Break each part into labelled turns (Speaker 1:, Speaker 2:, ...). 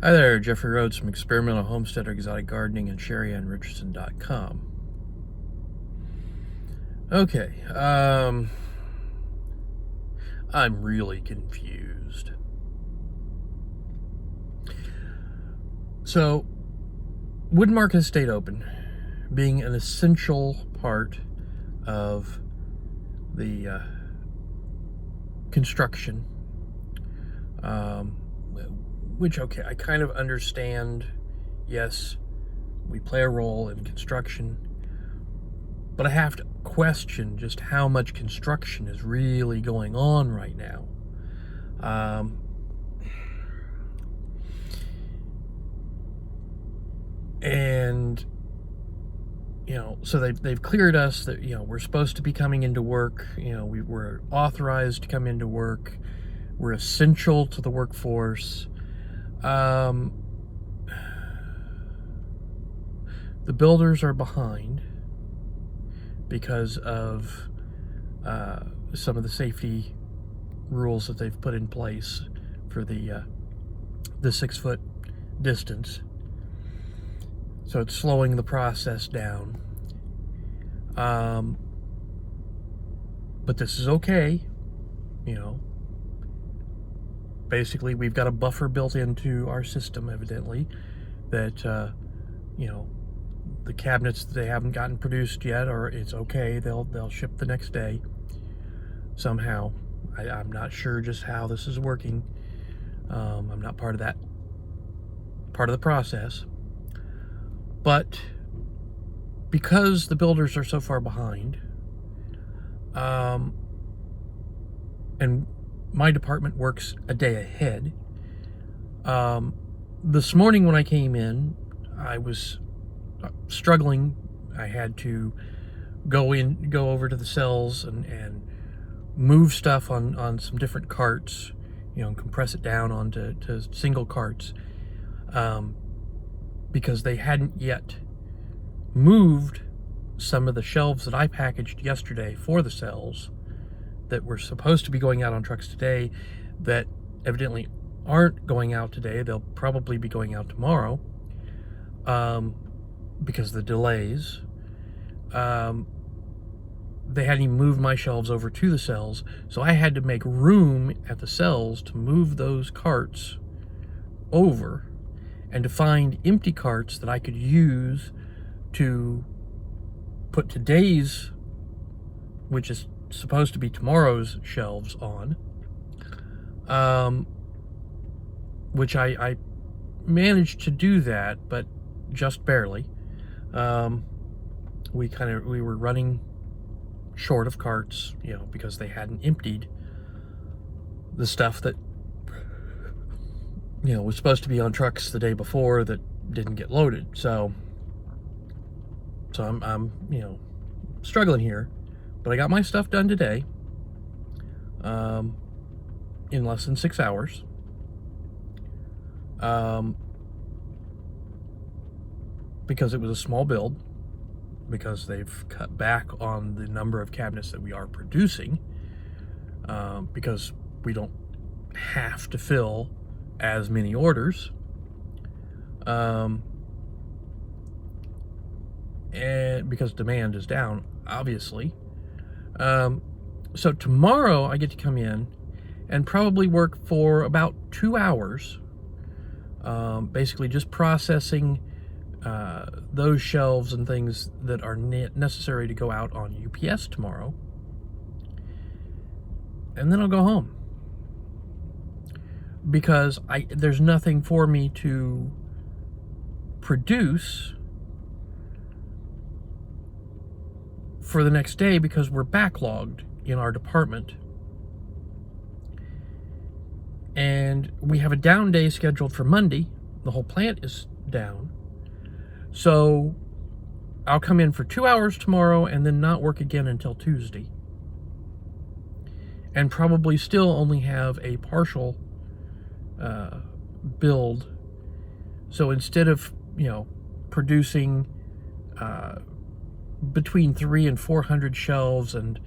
Speaker 1: Hi there, Jeffrey Rhoades from Experimental Homesteader Exotic Gardening and Sheri and Richerson.com. Okay, I'm really confused. So, wood market has stayed open, being an essential part of the construction. Which, okay, I kind of understand. Yes, we play a role in construction, but I have to question just how much construction is really going on right now. And so they've cleared us that we're supposed to be coming into work. We were authorized to come into work. We're essential to the workforce. The builders are behind because of some of the safety rules that they've put in place for the 6-foot distance. So it's slowing the process down. But this is okay, Basically, we've got a buffer built into our system, evidently, that, the cabinets, they haven't gotten produced yet, or it's okay, they'll ship the next day somehow. I'm not sure just how this is working. I'm not part of that part of the process. But because the builders are so far behind, and my department works a day ahead, this morning when I came in, I was struggling. I had to go over to the cells and move stuff on some different carts, and compress it down onto single carts, because they hadn't yet moved some of the shelves that I packaged yesterday for the cells that were supposed to be going out on trucks today, that evidently aren't going out today. They'll probably be going out tomorrow, because of the delays. They hadn't even moved my shelves over to the cells, so I had to make room at the cells to move those carts over and to find empty carts that I could use to put today's, which is supposed to be tomorrow's, shelves on, which I managed to do that, but just barely. We were running short of carts, because they hadn't emptied the stuff that was supposed to be on trucks the day before that didn't get loaded. So I'm struggling here, but I got my stuff done today, in less than 6 hours. Because it was a small build, because they've cut back on the number of cabinets that we are producing, because we don't have to fill as many orders, and because demand is down, obviously. So tomorrow I get to come in and probably work for about 2 hours, basically just processing those shelves and things that are necessary to go out on UPS tomorrow, and then I'll go home, because there's nothing for me to produce for the next day, because we're backlogged in our department, and we have a down day scheduled for Monday. The whole plant is down. So I'll come in for 2 hours tomorrow and then not work again until Tuesday, and probably still only have a partial build. So instead of producing between 300 and 400 shelves and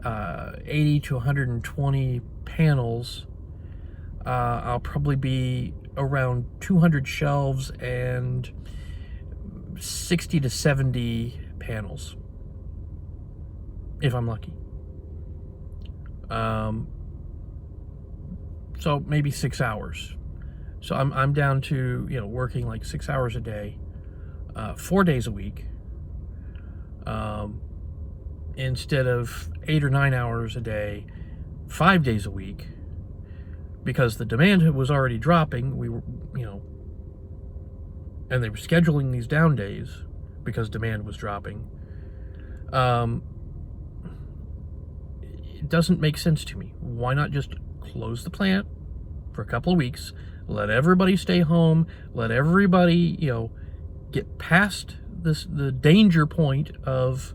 Speaker 1: 80 to 120 panels, I'll probably be around 200 shelves and 60 to 70 panels, if I'm lucky. So maybe 6 hours. So I'm down to, working like 6 hours a day, 4 days a week, instead of 8 or 9 hours a day, 5 days a week, because the demand was already dropping. We were, and they were scheduling these down days because demand was dropping. It doesn't make sense to me. Why not just close the plant for a couple of weeks, let everybody stay home, let everybody, get past the danger point of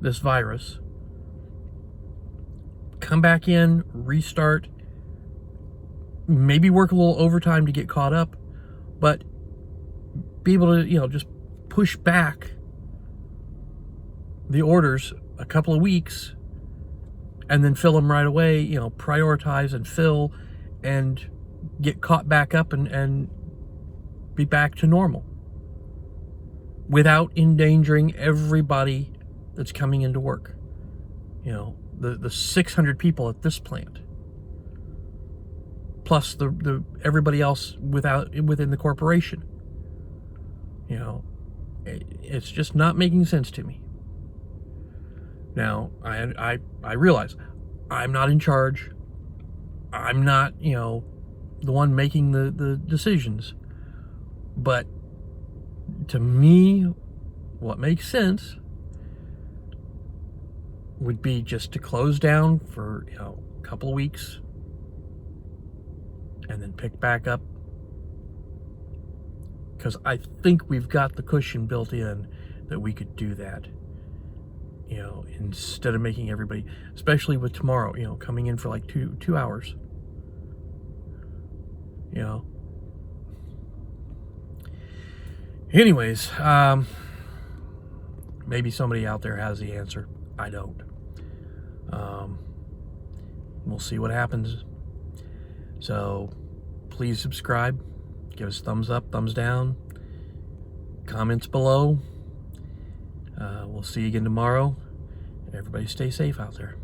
Speaker 1: this virus, come back in, restart, maybe work a little overtime to get caught up, but be able to, just push back the orders a couple of weeks and then fill them right away, prioritize and fill and get caught back up and be back to normal without endangering everybody that's coming into work. The 600 people at this plant, plus the everybody else within the corporation. It's just not making sense to me. Now, I realize I'm not in charge. I'm not, the one making the decisions. But to me, what makes sense would be just to close down for, a couple of weeks and then pick back up. Because I think we've got the cushion built in that we could do that. Instead of making everybody, especially with tomorrow, coming in for like two hours. Anyways, maybe somebody out there has the answer. I don't. We'll see what happens. So please subscribe, give us thumbs up, thumbs down, comments below. We'll see you again tomorrow. Everybody stay safe out there.